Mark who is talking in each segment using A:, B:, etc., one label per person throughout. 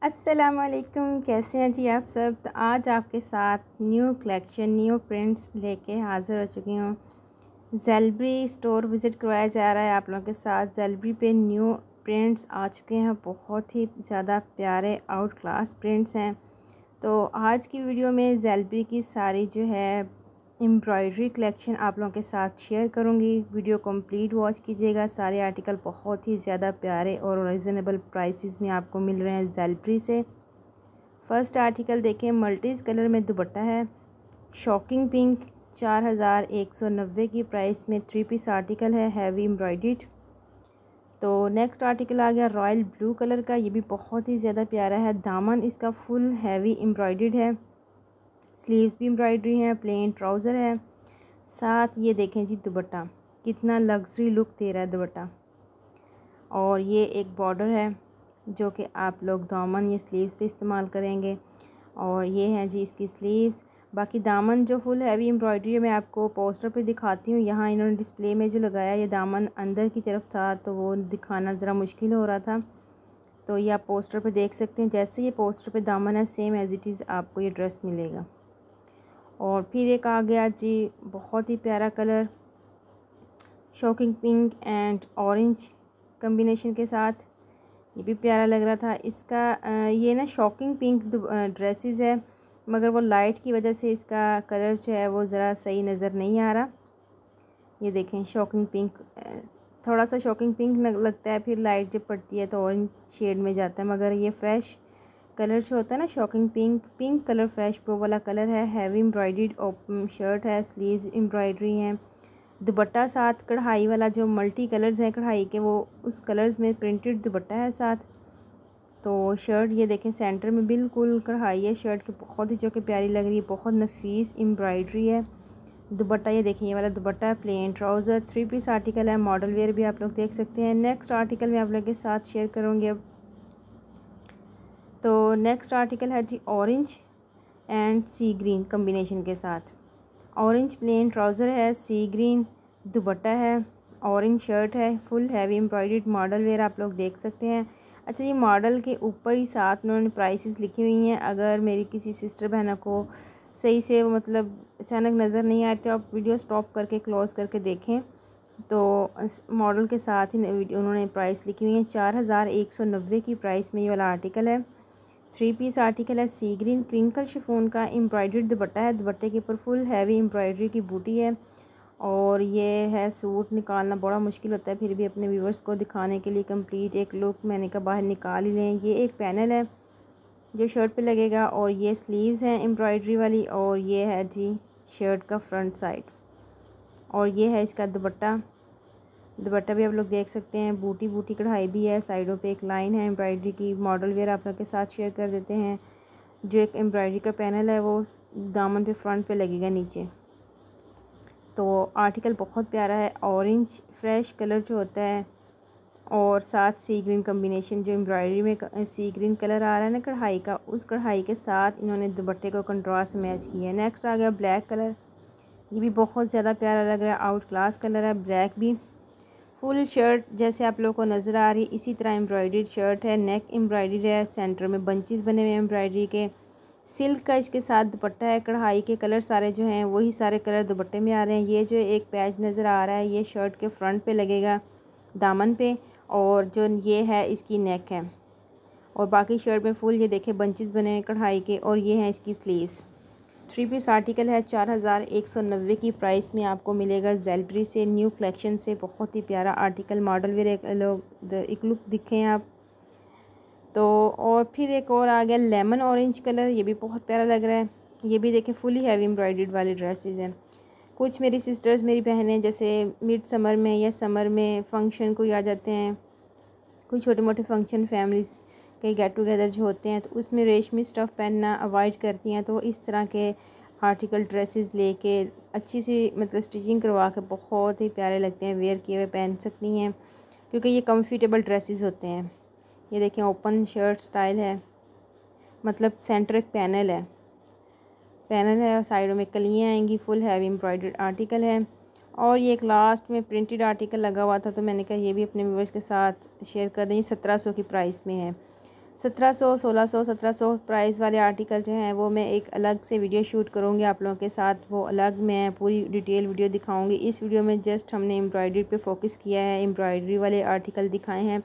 A: अस्सलामुअलैकुम, कैसे हैं जी आप सब। तो आज आपके साथ न्यू कलेक्शन न्यू प्रिंट्स लेके हाज़िर हो चुकी हूँ। ज़ेलबरी स्टोर विज़िट करवाया जा रहा है आप लोगों के साथ। ज़ेलबरी पे न्यू प्रिंट्स आ चुके हैं, बहुत ही ज़्यादा प्यारे आउट क्लास प्रिंट्स हैं। तो आज की वीडियो में ज़ेलबरी की सारी जो है एम्ब्रॉयडरी कलेक्शन आप लोगों के साथ शेयर करूंगी। वीडियो कंप्लीट वॉच कीजिएगा। सारे आर्टिकल बहुत ही ज़्यादा प्यारे और रिजनेबल प्राइसेस में आपको मिल रहे हैं ज़ेलबरी से। फर्स्ट आर्टिकल देखें, मल्टीज़ कलर में दुपट्टा है, शॉकिंग पिंक, 4190 की प्राइस में 3 पीस आर्टिकल है, हैवी एम्ब्रॉयडर्ड। तो नेक्स्ट आर्टिकल आ गया रॉयल ब्लू कलर का, ये भी बहुत ही ज़्यादा प्यारा है। दामन इसका फुल हैवी एम्ब्रॉयडर्ड है, स्लीव्स भी एम्ब्रॉयडरी है, प्लेन ट्राउज़र है। साथ ये देखें जी दुपट्टा, कितना लग्जरी लुक दे रहा है दुपट्टा। और ये एक बॉर्डर है जो कि आप लोग दामन या स्लीव्स पे इस्तेमाल करेंगे। और ये है जी इसकी स्लीव्स। बाकी दामन जो फुल हैवी एम्ब्रॉयडरी है मैं आपको पोस्टर पे दिखाती हूँ। यहाँ इन्होंने डिस्प्ले में जो लगाया ये दामन अंदर की तरफ था तो वो दिखाना ज़रा मुश्किल हो रहा था। तो ये आप पोस्टर पे देख सकते हैं, जैसे ये पोस्टर पे दामन है सेम एज़ इट इज़ आपको ये ड्रेस मिलेगा। और फिर एक आ गया जी बहुत ही प्यारा colour, shocking pink and orange combination के साथ, ये भी प्यारा लग रहा था। इसका ये ना शॉकिंग पिंक ड्रेसेस है, मगर वो लाइट की वजह से इसका कलर जो है वो ज़रा सही नज़र नहीं आ रहा। ये देखें शॉकिंग पिंक, थोड़ा सा शॉकिंग पिंक लगता है, फिर लाइट जब पड़ती है तो ऑरेंज शेड में जाता है। मगर ये फ्रेश कलर जो होता है ना shocking pink, pink colour fresh वो वाला कलर है। हैवी एम्ब्रॉयडर्ड शर्ट है, स्लीव्स एम्ब्रॉयडरी हैं, दुपट्टा साथ कढ़ाई वाला जो मल्टी कलर्स हैं कढ़ाई के, वो उस कलर्स में प्रिंटेड दुपट्टा है साथ। तो शर्ट ये देखें सेंटर में बिल्कुल कढ़ाई है शर्ट की, बहुत ही जो कि प्यारी लग रही है, बहुत नफीस एम्ब्रॉयडरी है। दुपट्टा ये देखें, ये वाला dupatta, plain trouser, 3 piece article है, मॉडल वेयर भी आप लोग देख सकते हैं। नेक्स्ट आर्टिकल मैं आप लोग के साथ शेयर करूँगी अब। तो नेक्स्ट आर्टिकल है जी orange and sea green combination के साथ। ऑरेंज प्लेन ट्राउज़र है, सी ग्रीन दुपट्टा है, ऑरेंज शर्ट है, full heavy embroidered model wear आप लोग देख सकते हैं। अच्छा, ये मॉडल के ऊपर ही साथ उन्होंने प्राइसेस लिखी हुई हैं। अगर मेरी किसी सिस्टर बहना को सही से वो मतलब अचानक नज़र नहीं आए तो आप वीडियो स्टॉप करके क्लोज़ करके देखें। तो मॉडल के साथ ही उन्होंने प्राइस लिखी हुई है। 4190 की प्राइस में ये वाला आर्टिकल है। 3 पीस आर्टिकल है, सी ग्रीन क्रिंकल शिफॉन का एम्ब्रॉयडर्ड दुपट्टा है, दुपट्टे के ऊपर फुल हैवी एम्ब्रॉयडरी की बूटी है। और ये है सूट निकालना बड़ा मुश्किल होता है, फिर भी अपने व्यूवर्स को दिखाने के लिए कंप्लीट एक लुक मैंने कहा बाहर निकाल ही लें। ये एक पैनल है जो शर्ट पे लगेगा, और ये स्लीव्स हैं एम्ब्रॉयडरी वाली, और ये है जी शर्ट का फ्रंट साइड, और ये है इसका दुपट्टा। दुपट्टा भी आप लोग देख सकते हैं, बूटी बूटी कढ़ाई भी है, साइडों पे एक लाइन है एम्ब्रॉयडरी की। मॉडल वेयर आप लोग के साथ शेयर कर देते हैं। जो एक एम्ब्रॉयडरी का पैनल है वो दामन पे फ्रंट पे लगेगा नीचे। तो आर्टिकल बहुत प्यारा है, ऑरेंज फ्रेश कलर जो होता है और साथ सी ग्रीन कम्बिनेशन, जो एम्ब्रॉयडरी में सी ग्रीन कलर आ रहा है ना कढ़ाई का, उस कढ़ाई के साथ इन्होंने दुपट्टे को कंट्रास्ट मैच किया है। नेक्स्ट आ गया ब्लैक कलर, ये भी बहुत ज़्यादा प्यारा लग रहा है, आउट क्लास कलर है। ब्लैक भी फुल शर्ट जैसे आप लोगों को नज़र आ रही है इसी तरह एम्ब्रॉयडर्ड शर्ट है, नेक एम्ब्रॉयडर्ड है, सेंटर में बंचेस बने हुए हैं एम्ब्रॉयडरी के। सिल्क का इसके साथ दुपट्टा है, कढ़ाई के कलर सारे जो हैं वही सारे कलर दुपट्टे में आ रहे हैं। ये जो एक पैच नज़र आ रहा है ये शर्ट के फ्रंट पे लगेगा दामन पे, और जो ये है इसकी नेक है, और बाकी शर्ट में फुल ये देखें बंचेस बने हैं कढ़ाई के, और ये हैं इसकी स्लीव्स। 3 पीस आर्टिकल है, 4190 की प्राइस में आपको मिलेगा ज़ेलबरी से, न्यू कलेक्शन से। बहुत ही प्यारा आर्टिकल, मॉडल वेयर एक लुक दिखें आप तो। और फिर एक और आ गया लेमन ऑरेंज कलर, ये भी बहुत प्यारा लग रहा है। ये भी देखें फुली हैवी एम्ब्रॉयडर्ड वाली ड्रेसेस हैं। कुछ मेरी सिस्टर्स मेरी बहनें जैसे मिड समर में या समर में फंक्शन कोई आ जाते हैं, कोई छोटे मोटे फंक्शन फैमिलीज़ कई गेट टुगेदर जो होते हैं, तो उसमें रेशमी स्टफ़ पहनना अवॉइड करती हैं, तो इस तरह के आर्टिकल ड्रेसेस लेके अच्छी सी मतलब स्टिचिंग करवा के बहुत ही प्यारे लगते हैं, वेयर किए हुए पहन सकती हैं क्योंकि ये कंफर्टेबल ड्रेसेस होते हैं। ये देखें ओपन शर्ट स्टाइल है, मतलब सेंटर एक पैनल है और साइडों में कलियाँ आएंगी, फुल हैवी एम्ब्रॉयडर्ड आर्टिकल है। और ये एक लास्ट में प्रिंटेड आर्टिकल लगा हुआ था तो मैंने कहा ये भी अपने व्यूअर्स के साथ शेयर कर दें। 1700 की प्राइस में है, 1700, 1600, 1700 प्राइस वाले आर्टिकल जो हैं वो मैं एक अलग से वीडियो शूट करूँगी आप लोगों के साथ, वो अलग मैं पूरी डिटेल वीडियो दिखाऊंगी। इस वीडियो में जस्ट हमने एम्ब्रॉयडरी पे फोकस किया है, एम्ब्रॉयडरी वाले आर्टिकल दिखाए हैं,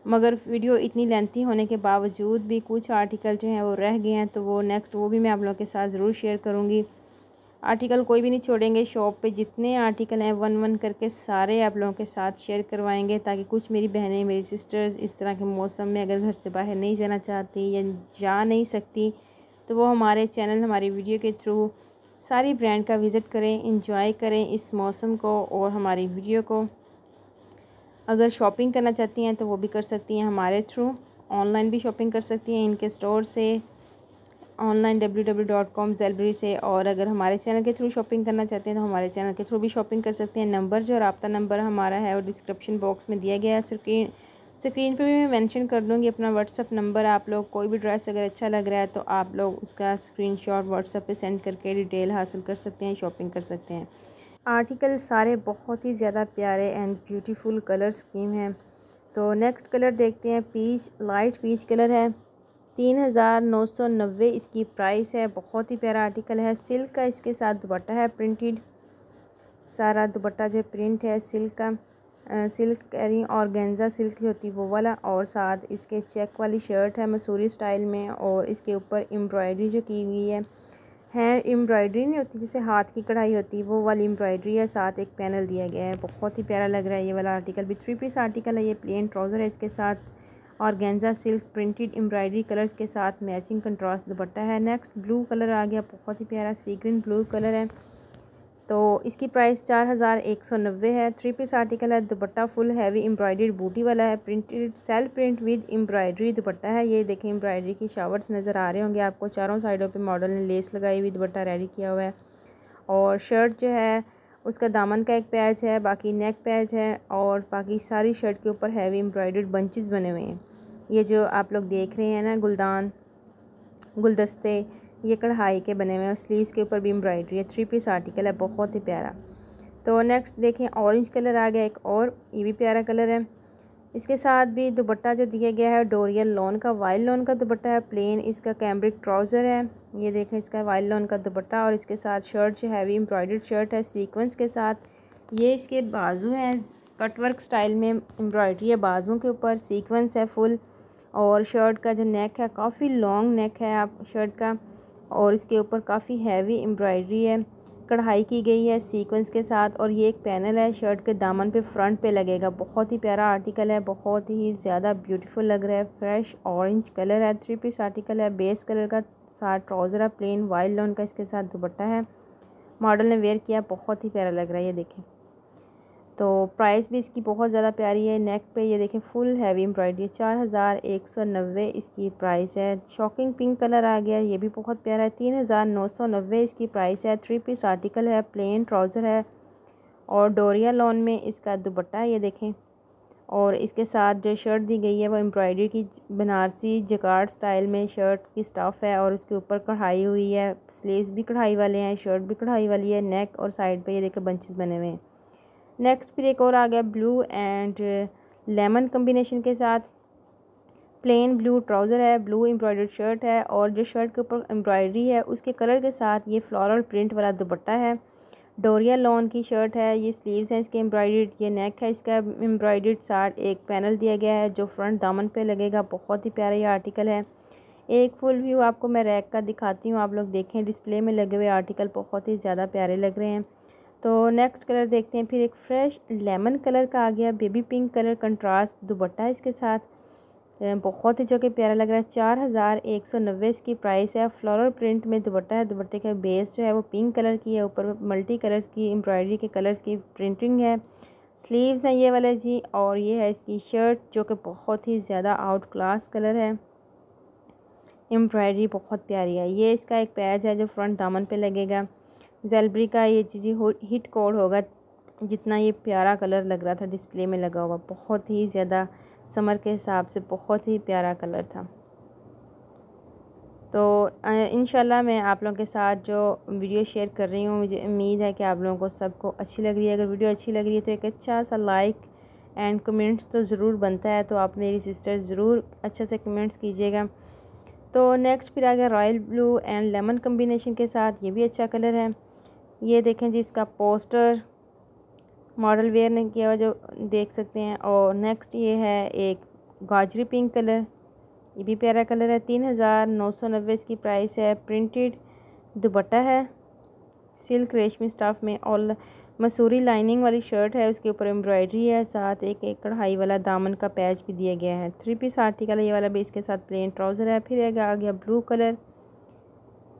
A: मगर वीडियो इतनी लेंथी होने के बावजूद भी कुछ आर्टिकल जो हैं वो रह गए हैं, तो वो नेक्स्ट वो भी मैं आप लोगों के साथ ज़रूर शेयर करूँगी। आर्टिकल कोई भी नहीं छोड़ेंगे, शॉप पे जितने आर्टिकल हैं वन वन करके सारे आप लोगों के साथ शेयर करवाएंगे, ताकि कुछ मेरी बहनें, मेरी सिस्टर्स इस तरह के मौसम में अगर घर से बाहर नहीं जाना चाहती या जा नहीं सकती, तो वो हमारे चैनल, हमारी वीडियो के थ्रू सारी ब्रांड का विज़िट करें, इंजॉय करें इस मौसम को और हमारी वीडियो को। अगर शॉपिंग करना चाहती हैं तो वो भी कर सकती हैं हमारे थ्रू, ऑनलाइन भी शॉपिंग कर सकती हैं इनके स्टोर से, ऑनलाइन www.com ज़ेलबरी से। और अगर हमारे चैनल के थ्रू शॉपिंग करना चाहते हैं तो हमारे चैनल के थ्रू भी शॉपिंग कर सकते हैं। नंबर जो रब्ता नंबर हमारा है और डिस्क्रिप्शन बॉक्स में दिया गया है, स्क्रीन पे भी मैं मेंशन कर दूँगी अपना व्हाट्सअप नंबर। आप लोग कोई भी ड्रेस अगर अच्छा लग रहा है तो आप लोग उसका स्क्रीनशॉट व्हाट्सअप पे सेंड करके डिटेल हासिल कर सकते हैं, शॉपिंग कर सकते हैं। आर्टिकल सारे बहुत ही ज़्यादा प्यारे एंड ब्यूटीफुल कलर स्कीम हैं। तो नेक्स्ट कलर देखते हैं, पीच, लाइट पीच कलर है, 3990 इसकी प्राइस है। बहुत ही प्यारा आर्टिकल है, सिल्क का इसके साथ दुपट्टा है, प्रिंटेड सारा दुपट्टा जो प्रिंट है सिल्क का, सिल्क कह रही ऑर्गेन्जा सिल्क जो होती है वो वाला, और साथ इसके चेक वाली शर्ट है मसूरी स्टाइल में, और इसके ऊपर एम्ब्रॉयडरी जो की हुई है, हैंड एम्ब्रॉयडरी नहीं होती जिसे हाथ की कढ़ाई होती है वो वाली एम्ब्रॉयडरी है, साथ एक पैनल दिया गया है। बहुत ही प्यारा लग रहा है ये वाला आर्टिकल भी। 3 पीस आर्टिकल है ये, प्लेन ट्राउज़र है, इसके साथ organza silk printed embroidery colours के साथ मैचिंग कंट्रास्ट दुपट्टा है। नेक्स्ट ब्लू कलर आ गया, बहुत ही प्यारा सी ग्रीन ब्लू कलर है, तो इसकी प्राइस 4190 है। 3 पीस आर्टिकल है, दुपट्टा फुल हैवी एम्ब्रॉयडर्ड बूटी वाला है, printed self print with embroidery दुपट्टा है। ये देखें एम्ब्रॉयडरी की शावर्स नज़र आ रहे होंगे आपको, चारों साइडों पे मॉडल ने लेस लगाई हुई, दुपट्टा रेडी किया हुआ है। और शर्ट जो है उसका दामन का एक पैच है, बाकी नेक पैच है, और बाकी सारी शर्ट के ऊपर हैवी एम्ब्रॉयडर्ड बंचेस बने हुए हैं। ये जो आप लोग देख रहे हैं ना गुलदान, गुलदस्ते, ये कढ़ाई के बने हुए हैं, स्लीव्स के ऊपर भी एम्ब्रॉयडरी है। 3 पीस आर्टिकल है, बहुत ही प्यारा। तो नेक्स्ट देखें, ऑरेंज कलर आ गया एक और, ये भी प्यारा कलर है। इसके साथ भी दुपट्टा जो दिया गया है डोरियल लॉन का, वाइल्ड लॉन का दुपट्टा है, प्लेन इसका कैम्ब्रिक ट्राउज़र है। ये देखें इसका वाइल्ड लॉन का दुपट्टा, और इसके साथ शर्ट जो हैवी एम्ब्रॉयडर्ड शर्ट है सीक्वेंस के साथ। ये इसके बाजू हैं, कटवर्क स्टाइल में एम्ब्रॉयडरी है बाजुओं के ऊपर, सीक्वेंस है फुल, और शर्ट का जो नेक है काफ़ी लॉन्ग नेक है आप शर्ट का, और इसके ऊपर काफ़ी हैवी एम्ब्रॉयडरी है, कढ़ाई की गई है सीक्वेंस के साथ। और ये एक पैनल है शर्ट के दामन पे फ्रंट पे लगेगा। बहुत ही प्यारा आर्टिकल है, बहुत ही ज़्यादा ब्यूटीफुल लग रहा है, फ्रेश ऑरेंज कलर है। 3 पीस आर्टिकल है, बेस कलर का साथ ट्राउज़र है, प्लेन वाइल्ड लॉन का इसके साथ दुपट्टा है, मॉडल ने वेयर किया, बहुत ही प्यारा लग रहा है। ये देखें, तो प्राइस भी इसकी बहुत ज़्यादा प्यारी है। नेक पे ये देखें फुल हैवी एम्ब्रॉयडरी, 4190 इसकी प्राइस है। शॉकिंग पिंक कलर आ गया, ये भी बहुत प्यारा है, 3990 इसकी प्राइस है। 3 पीस आर्टिकल है, प्लेन ट्राउज़र है, और डोरिया लॉन में इसका दुपट्टा है, ये देखें। और इसके साथ जो शर्ट दी गई है वो एम्ब्रॉयडरी की बनारसी जकार्ड स्टाइल में शर्ट की स्टफ़ है, और उसके ऊपर कढ़ाई हुई है, स्लीव्स भी कढ़ाई वाले हैं, शर्ट भी कढ़ाई वाली है, नेक और साइड पे ये देखें बंचेस बने हुए हैं। नेक्स्ट फिर एक और आ गया ब्लू एंड लेमन कम्बिनेशन के साथ, प्लेन ब्लू ट्राउज़र है, ब्लू एम्ब्रॉयडर्ड शर्ट है, और जो शर्ट के ऊपर एम्ब्रॉयडरी है उसके कलर के साथ ये फ्लोरल प्रिंट वाला दुपट्टा है। डोरिया लॉन की शर्ट है, ये स्लीव्स हैं इसके एम्ब्रॉयडर्ड, ये नेक है इसका एम्ब्रॉयडर्ड, साथ एक पैनल दिया गया है जो फ्रंट दामन पे लगेगा। बहुत ही प्यारा ये आर्टिकल है। एक फुल व्यू आपको मैं रैक का दिखाती हूँ, आप लोग देखें, डिस्प्ले में लगे हुए आर्टिकल बहुत ही ज़्यादा प्यारे लग रहे हैं। तो नेक्स्ट कलर देखते हैं, फिर एक फ्रेश लेमन कलर का आ गया, बेबी पिंक कलर कंट्रास्ट दुपट्टा है इसके साथ, बहुत ही जो कि प्यारा लग रहा है। 4190 इसकी प्राइस है। फ्लोरल प्रिंट में दुपट्टा है, दुपट्टे का बेस जो है वो पिंक कलर की है, ऊपर मल्टी कलर्स की एम्ब्रॉयडरी के कलर्स की प्रिंटिंग है, स्लीव्स हैं ये वाले जी, और ये है इसकी शर्ट जो कि बहुत ही ज़्यादा आउट क्लास कलर है, एम्ब्रॉयडरी बहुत प्यारी है। ये इसका एक पैच है जो फ्रंट दामन पे लगेगा, ज़ेलबरी का ये चीज़ हिट कोड होगा। जितना ये प्यारा कलर लग रहा था डिस्प्ले में लगा हुआ, बहुत ही ज़्यादा समर के हिसाब से बहुत ही प्यारा कलर था। तो इंशाल्लाह मैं आप लोगों के साथ जो वीडियो शेयर कर रही हूँ, मुझे उम्मीद है कि आप लोगों को सबको अच्छी लग रही है। अगर वीडियो अच्छी लग रही है तो एक अच्छा सा लाइक एंड कमेंट्स तो ज़रूर बनता है, तो आप मेरी सिस्टर ज़रूर अच्छे से कमेंट्स कीजिएगा। तो नेक्स्ट फिर आ गया royal blue and lemon combination के साथ, ये भी अच्छा कलर है। ये देखें जी, इसका पोस्टर मॉडल वेयर ने किया हुआ जो देख सकते हैं। और नेक्स्ट ये है एक गाजरी पिंक कलर, ये भी प्यारा कलर है। 3990 इसकी प्राइस है। प्रिंटेड दुपट्टा है सिल्क रेशमी स्टफ में और मसूरी लाइनिंग वाली शर्ट है, उसके ऊपर एम्ब्रॉयडरी है, साथ एक कढ़ाई वाला दामन का पैच भी दिया गया है। 3 पीस आर्टिकल है ये वाला भी, इसके साथ प्लेन ट्राउज़र है। फिर आ गया ब्लू कलर,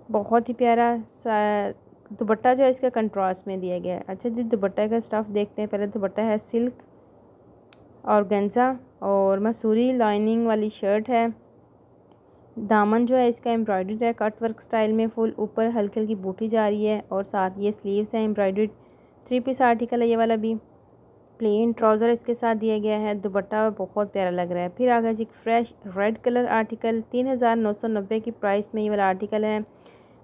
A: बहुत ही प्यारा सा दुपट्टा जो है इसका कंट्रास्ट में दिया गया है। अच्छा जी, दुपट्टा का स्टफ़ देखते हैं। पहले दुपट्टा है सिल्क और गेंजा और मसूरी लाइनिंग वाली शर्ट है। दामन जो है इसका एम्ब्रॉयडर्ड है कट वर्क स्टाइल में, फुल ऊपर हल्की हल्की बूटी जा रही है और साथ ये स्लीव्स हैं एम्ब्रॉयडर्ड। 3 पीस आर्टिकल है ये वाला भी। प्लेन ट्राउज़र इसके साथ दिया गया है। दुपट्टा बहुत प्यारा लग रहा है। फिर आ गया जी फ्रेश रेड कलर आर्टिकल, 3990 की प्राइस में ये वाला आर्टिकल है।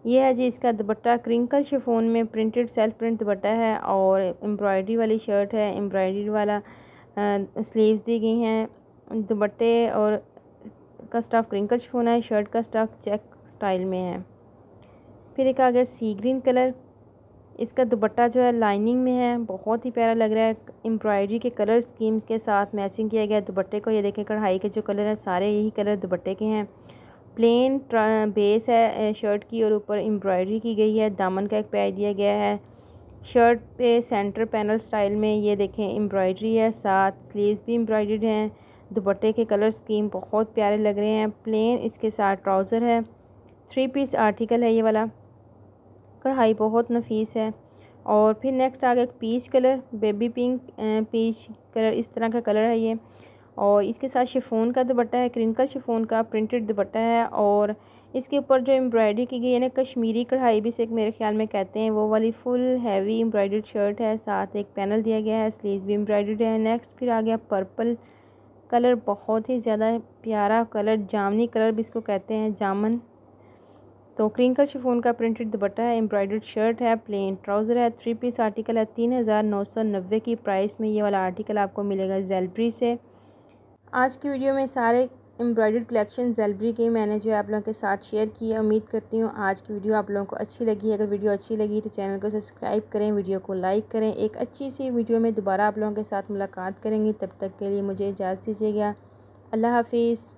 A: ये है जी इसका दुपट्टा क्रिंकल शिफॉन में प्रिंटेड सेल्फ प्रिंट दुपट्टा है और एम्ब्रॉयडरी वाली शर्ट है, एम्ब्रॉयडरी वाला स्लीव्स दी गई हैं। दुपट्टे और का स्टफ़ क्रिंकल शिफॉन है, शर्ट का स्टफ़ चेक स्टाइल में है। फिर एक आ गया सी ग्रीन कलर, इसका दुपट्टा जो है लाइनिंग में है, बहुत ही प्यारा लग रहा है। एम्ब्रॉयडरी के कलर स्कीम्स के साथ मैचिंग किया गया दुपट्टे को। ये देखें कढ़ाई के जो कलर हैं सारे यही कलर दुपट्टे के हैं। प्लेन बेस है शर्ट की और ऊपर एम्ब्रॉयडरी की गई है, दामन का एक पैच दिया गया है। शर्ट पे सेंटर पैनल स्टाइल में ये देखें एम्ब्रॉयडरी है, साथ स्लीव्स भी एम्ब्रॉयडर्ड हैं। दुपट्टे के कलर स्कीम बहुत प्यारे लग रहे हैं। प्लेन इसके साथ ट्राउज़र है। 3 पीस आर्टिकल है ये वाला, कढ़ाई बहुत नफीस है। और फिर नेक्स्ट आ गया peach colour, baby pink peach colour, इस तरह का कलर है ये। और इसके साथ शिफॉन का दुपट्टा है, क्रिंकल शिफॉन का प्रिंटेड दुपट्टा है और इसके ऊपर जो एम्ब्रॉयडरी की गई है ना, कश्मीरी कढ़ाई भी से मेरे ख्याल में कहते हैं, वो वाली फुल हैवी एम्ब्रॉयडर्ड शर्ट है। साथ एक पैनल दिया गया है, स्लीव्स भी एम्ब्रॉयडर्ड है। नेक्स्ट फिर आ गया पर्पल कलर, बहुत ही ज़्यादा प्यारा कलर, जामनी कलर भी इसको कहते हैं, जामन। तो क्रिंकल शिफॉन का प्रिंटेड दुपट्टा है, एम्ब्रॉयडर्ड शर्ट है, प्लेन ट्राउज़र है। 3 पीस आर्टिकल है। 3990 की प्राइस में ये वाला आर्टिकल आपको मिलेगा ज़ेलब्री से। आज की वीडियो में सारे एम्ब्रॉयडर्ड कलेक्शन ज़ेलब्री के मैंने जो है आप लोगों के साथ शेयर किया। उम्मीद करती हूँ आज की वीडियो आप लोगों को अच्छी लगी। अगर वीडियो अच्छी लगी तो चैनल को सब्सक्राइब करें, वीडियो को लाइक करें। एक अच्छी सी वीडियो में दोबारा आप लोगों के साथ मुलाकात करेंगे, तब तक के लिए मुझे इजाज़त दीजिएगा। अल्लाह हाफिज़।